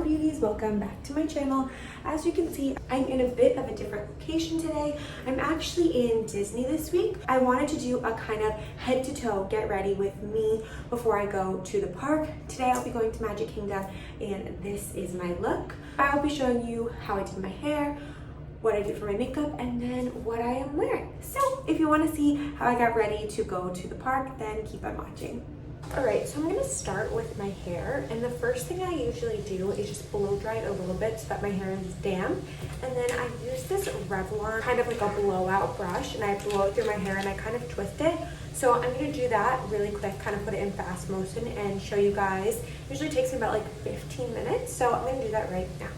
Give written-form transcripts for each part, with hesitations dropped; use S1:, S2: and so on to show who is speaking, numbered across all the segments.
S1: beauties, welcome back to my channel. As you can see, I'm in a bit of a different location today. I'm actually in Disney this week. I wanted to do a kind of head to toe get ready with me before I go to the park. Today I'll be going to Magic Kingdom and this is my look. I'll be showing you how I did my hair, what I did for my makeup, and then what I am wearing. So if you want to see how I got ready to go to the park, then keep on watching. Alright, so I'm going to start with my hair, and the first thing I usually do is just blow dry it a little bit so that my hair is damp, and then I use this Revlon, kind of like a blowout brush, and I blow it through my hair and I kind of twist it. So I'm going to do that really quick, kind of put it in fast motion and show you guys. It usually takes me about like 15 minutes, so I'm going to do that right now.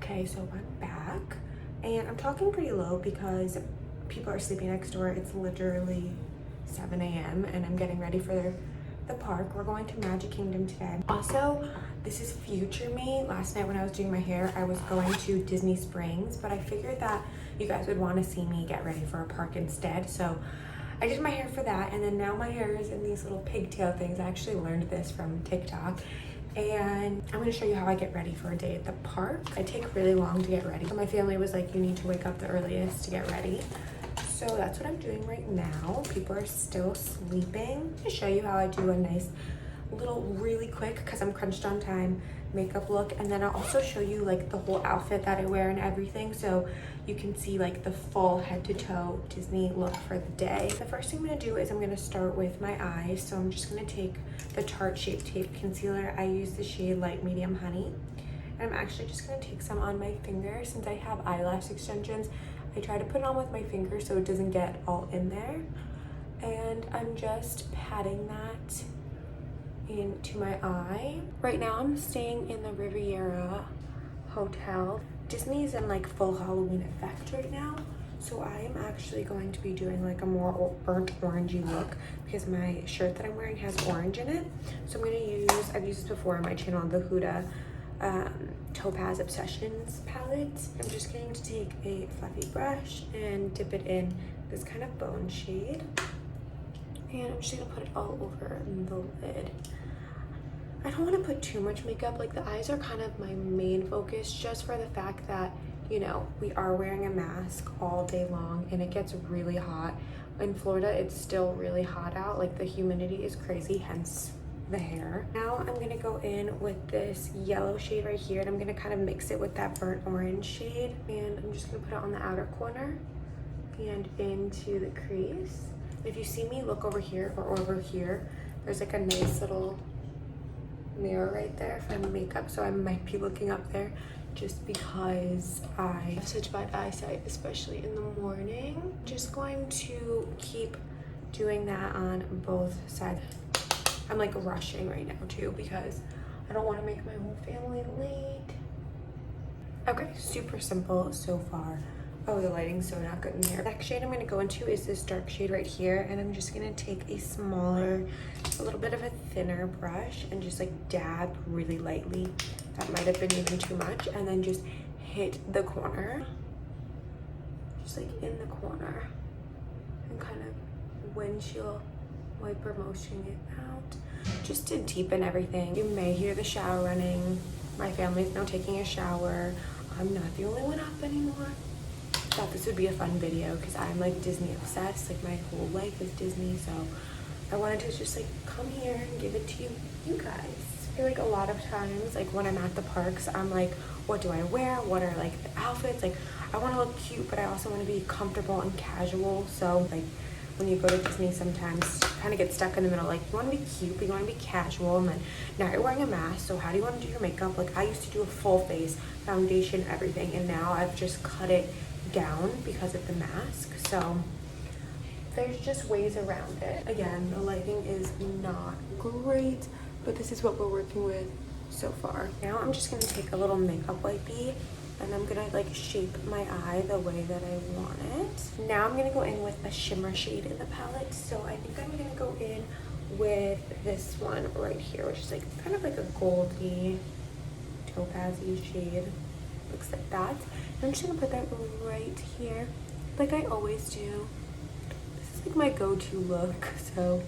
S1: Okay, so I'm back and I'm talking pretty low because people are sleeping next door. It's literally 7 a.m. and I'm getting ready for the park. We're going to Magic Kingdom today. Also, this is future me. Last night when I was doing my hair, I was going to Disney Springs, but I figured that you guys would want to see me get ready for a park instead. So I did my hair for that, and then now my hair is in these little pigtail things. I actually learned this from TikTok. And I'm going to show you how I get ready for a day at the park. I take really long to get ready. So my family was like, you need to wake up the earliest to get ready. So that's what I'm doing right now. People are still sleeping. I'm going to show you how I do a nice little really quick, because I'm crunched on time, makeup look, and then I'll also show you like the whole outfit that I wear and everything, so you can see like the full head to toe Disney look for the day. The first thing I'm going to do is I'm going to start with my eyes. So I'm just going to take the Tarte Shape Tape Concealer. I use the shade Light Medium Honey, and I'm actually just going to take some on my finger. Since I have eyelash extensions, I try to put it on with my finger so it doesn't get all in there, and I'm just patting that into my eye. Right now I'm staying in the Riviera Hotel. Disney's in like full Halloween effect right now, so I am actually going to be doing like a more burnt orangey look because my shirt that I'm wearing has orange in it. So I'm going to use, I've used this before on my channel, the Huda Topaz Obsessions palette. I'm just going to take a fluffy brush and dip it in this kind of bone shade, and I'm just going to put it all over the lid. I don't want to put too much makeup. Like, the eyes are kind of my main focus, just for the fact that, you know, we are wearing a mask all day long and it gets really hot. In Florida, it's still really hot out. Like, the humidity is crazy, hence the hair. Now I'm going to go in with this yellow shade right here, and I'm going to kind of mix it with that burnt orange shade, and I'm just going to put it on the outer corner and into the crease. If you see me look over here or over here, there's like a nice little mirror right there for makeup, so I might be looking up there just because I have such bad eyesight, especially in the morning. Just going to keep doing that on both sides. I'm like rushing right now too because I don't want to make my whole family late. Okay, super simple so far. Oh, the lighting's so not good in here. The next shade I'm gonna go into is this dark shade right here, and I'm just gonna take a smaller, a little bit of a thinner brush and just like dab really lightly. That might have been even too much, and then just hit the corner, just like in the corner, and kind of windshield wiper motioning it out, just to deepen everything. You may hear the shower running. My family's now taking a shower. I'm not the only one up anymore. Thought this would be a fun video because I'm like Disney obsessed. Like my whole life is Disney, so I wanted to just like come here and give it to you guys. I feel like a lot of times, like when I'm at the parks, I'm like, what do I wear? What are like the outfits? Like I want to look cute, but I also want to be comfortable and casual. So like when you go to Disney, sometimes you kind of get stuck in the middle. Like you want to be cute, but you want to be casual, and then now you're wearing a mask. So how do you want to do your makeup? Like I used to do a full face, foundation, everything, and now I've just cut it down because of the mask. So there's just ways around it. Again, the lighting is not great, but this is what we're working with so far. Now I'm just gonna take a little makeup wipey and I'm gonna like shape my eye the way that I want it. Now I'm gonna go in with a shimmer shade in the palette. So I think I'm gonna go in with this one right here, which is like kind of like a goldy, topaz-y shade. Looks like that. And I'm just gonna put that right here, like I always do. This is like my go-to look. So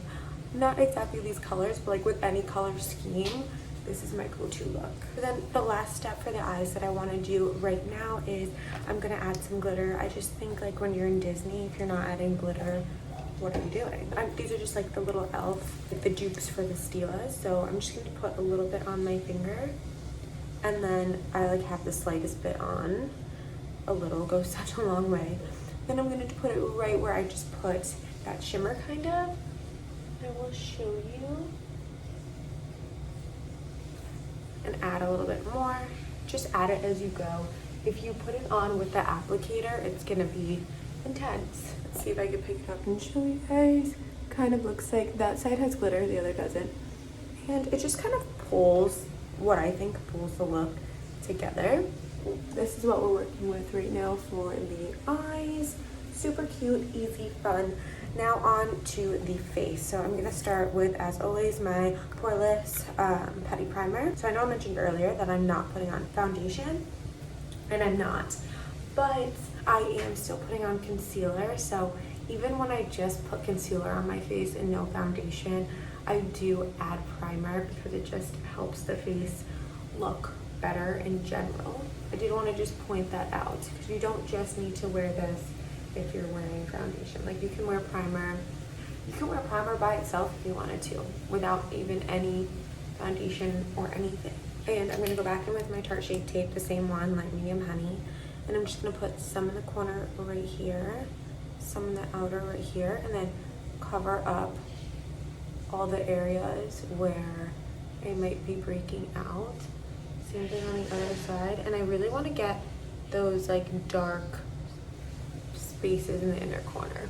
S1: not exactly these colors, but like with any color scheme, this is my go-to look. Then the last step for the eyes that I want to do right now is I'm gonna add some glitter. I just think like when you're in Disney, if you're not adding glitter, what are you doing? These are just like the little e.l.f, like the dupes for the Stila. So I'm just gonna put a little bit on my finger, and then I like have the slightest bit on. A little goes such a long way. Then I'm gonna put it right where I just put that shimmer kind of. I will show you. And add a little bit more. Just add it as you go. If you put it on with the applicator, it's gonna be intense. Let's see if I can pick it up and show you guys. Kind of looks like that side has glitter, the other doesn't. And it just kind of pulls, what I think pulls the look together. This is what we're working with right now for the eyes. Super cute, easy, fun. Now on to the face. So I'm gonna start with, as always, my poreless putty primer. So I know I mentioned earlier that I'm not putting on foundation, and I'm not, but I am still putting on concealer. So even when I just put concealer on my face and no foundation, I do add primer because it just helps the face look better in general. I did want to just point that out because you don't just need to wear this if you're wearing foundation. Like you can wear primer. You can wear primer by itself if you wanted to, without even any foundation or anything. And I'm gonna go back in with my Tarte Shape Tape, the same one, light medium honey. And I'm just gonna put some in the corner right here, some in the outer right here, and then cover up all the areas where it might be breaking out. Same thing on the other side. And I really want to get those like dark spaces in the inner corner.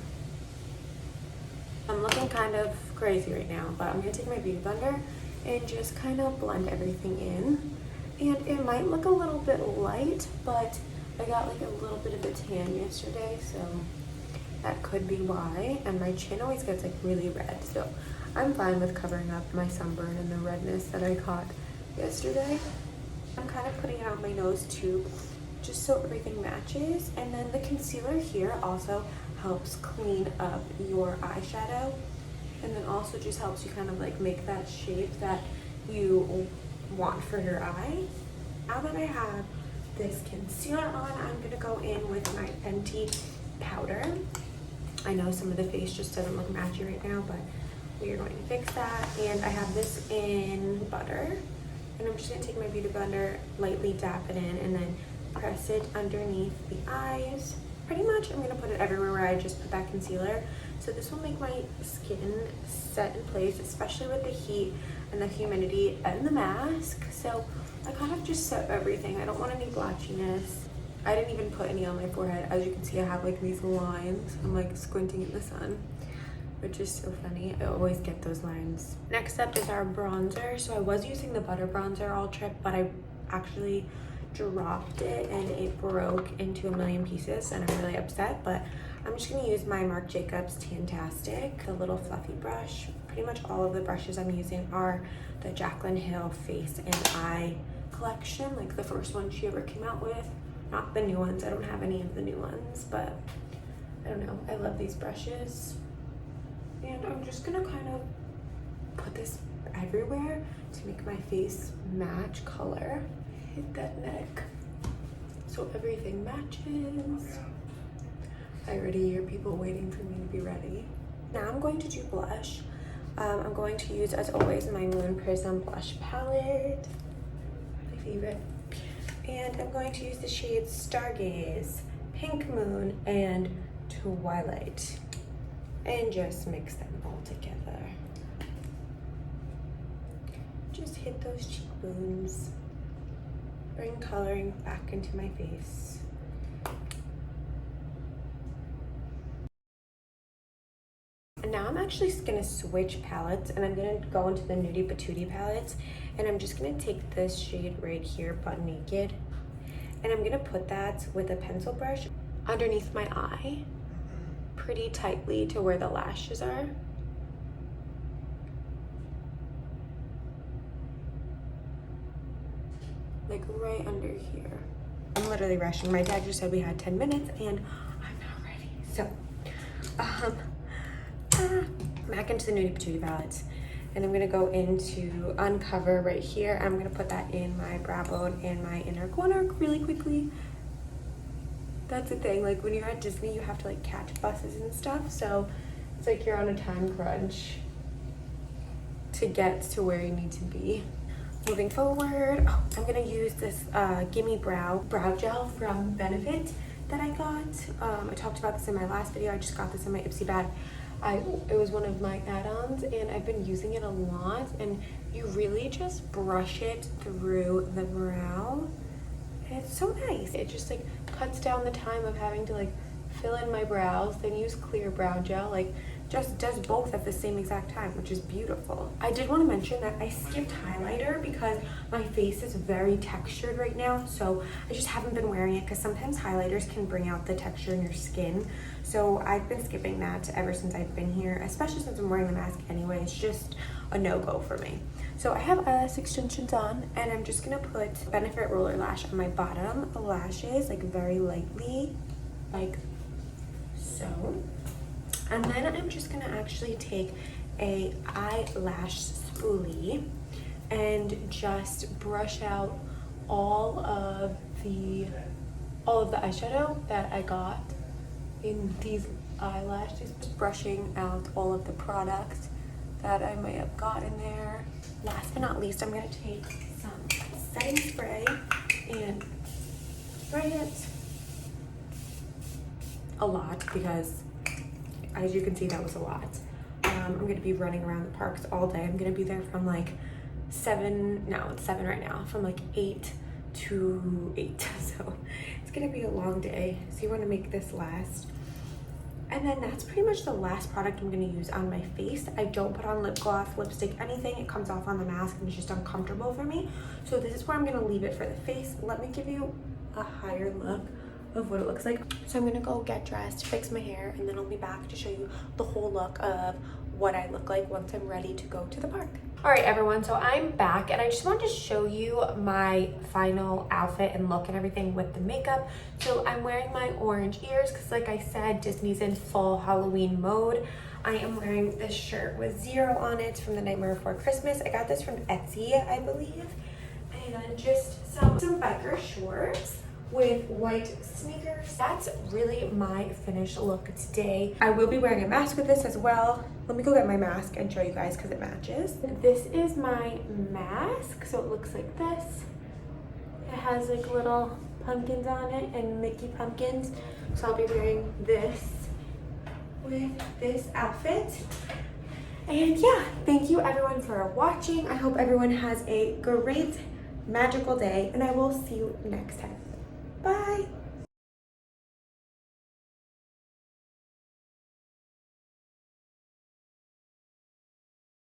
S1: I'm looking kind of crazy right now, but I'm gonna take my beauty blender and just kind of blend everything in. And it might look a little bit light, but I got like a little bit of a tan yesterday, so that could be why. And my chin always gets like really red, so I'm fine with covering up my sunburn and the redness that I caught yesterday. I'm kind of putting it on my nose too, just so everything matches. And then the concealer here also helps clean up your eyeshadow, and then also just helps you kind of like make that shape that you want for your eye. Now that I have this concealer on, I'm gonna go in with my Fenty powder. I know some of the face just doesn't look matchy right now, but we are going to fix that. And I have this in butter. And I'm just gonna take my beauty blender, lightly dap it in, and then press it underneath the eyes. Pretty much I'm gonna put it everywhere where I just put that concealer. So this will make my skin set in place, especially with the heat and the humidity and the mask. So I kind of just set everything. I don't want any blotchiness. I didn't even put any on my forehead. As you can see, I have like these lines. I'm like squinting in the sun, which is so funny. I always get those lines. Next up is our bronzer. So I was using the butter bronzer all trip, but I actually dropped it and it broke into a million pieces and I'm really upset, but I'm just gonna use my Marc Jacob's Tan-tastic, the little fluffy brush. Pretty much all of the brushes I'm using are the Jaclyn Hill Face and Eye collection, like the first one she ever came out with. Not the new ones, I don't have any of the new ones, but I don't know, I love these brushes. And I'm just gonna kind of put this everywhere to make my face match color. Hit that neck so everything matches. I already hear people waiting for me to be ready. Now I'm going to do blush. I'm going to use, as always, my Moon Prism blush palette, my favorite. And I'm going to use the shades Stargaze, Pink Moon, and Twilight, and just mix them all together. Just hit those cheekbones. Bring coloring back into my face. And now I'm actually gonna switch palettes and I'm gonna go into the Nudie Patootie palettes, and I'm just gonna take this shade right here, Butt Naked, and I'm gonna put that with a pencil brush underneath my eye pretty tightly to where the lashes are. Like right under here. I'm literally rushing. My dad just said we had 10 minutes and I'm not ready. So, back into the Nudie Patootie palettes. And I'm gonna go into Uncover right here. I'm gonna put that in my brow bone and my inner corner really quickly. That's the thing, like when you're at Disney, you have to like catch buses and stuff. So it's like you're on a time crunch to get to where you need to be. Moving forward, I'm gonna use this Gimmie brow gel from Benefit that I got. I talked about this in my last video. I just got this in my Ipsy bag. It was one of my add-ons and I've been using it a lot, and you really just brush it through the brow. And it's so nice. It just like cuts down the time of having to like fill in my brows, then use clear brow gel, like just does both at the same exact time, which is beautiful. I did want to mention that I skipped highlighter because my face is very textured right now, so I just haven't been wearing it because sometimes highlighters can bring out the texture in your skin. So I've been skipping that ever since I've been here, especially since I'm wearing the mask anyway. It's just a no-go for me. So I have eyelash extensions on, and I'm just gonna put Benefit Roller Lash on my bottom lashes, like very lightly, like so. And then I'm just gonna actually take a eyelash spoolie and just brush out all of the eyeshadow that I got in these eyelashes. Just brushing out all of the products that I may have got in there. Last but not least, I'm gonna take some setting spray and spray it a lot because, as you can see, that was a lot. I'm gonna be running around the parks all day. I'm gonna be there from like 7, no, it's 7 right now, from like 8 to 8. So it's gonna be a long day. So you wanna make this last. And then that's pretty much the last product I'm gonna use on my face. I don't put on lip gloss, lipstick, anything. It comes off on the mask and it's just uncomfortable for me. So this is where I'm gonna leave it for the face. Let me give you a higher look of what it looks like. So I'm gonna go get dressed, fix my hair, and then I'll be back to show you the whole look of what I look like once I'm ready to go to the park. All right, everyone, so I'm back and I just wanted to show you my final outfit and look and everything with the makeup. So I'm wearing my orange ears because, like I said, Disney's in full Halloween mode. I am wearing this shirt with 0 on it from The Nightmare Before Christmas. I got this from Etsy, I believe. And then just some biker shorts with white sneakers. That's really my finished look today. I will be wearing a mask with this as well. Let me go get my mask and show you guys because it matches. This is my mask, so it looks like this. It has like little pumpkins on it and Mickey pumpkins. So I'll be wearing this with this outfit. And yeah, thank you everyone for watching. I hope everyone has a great magical day and I will see you next time.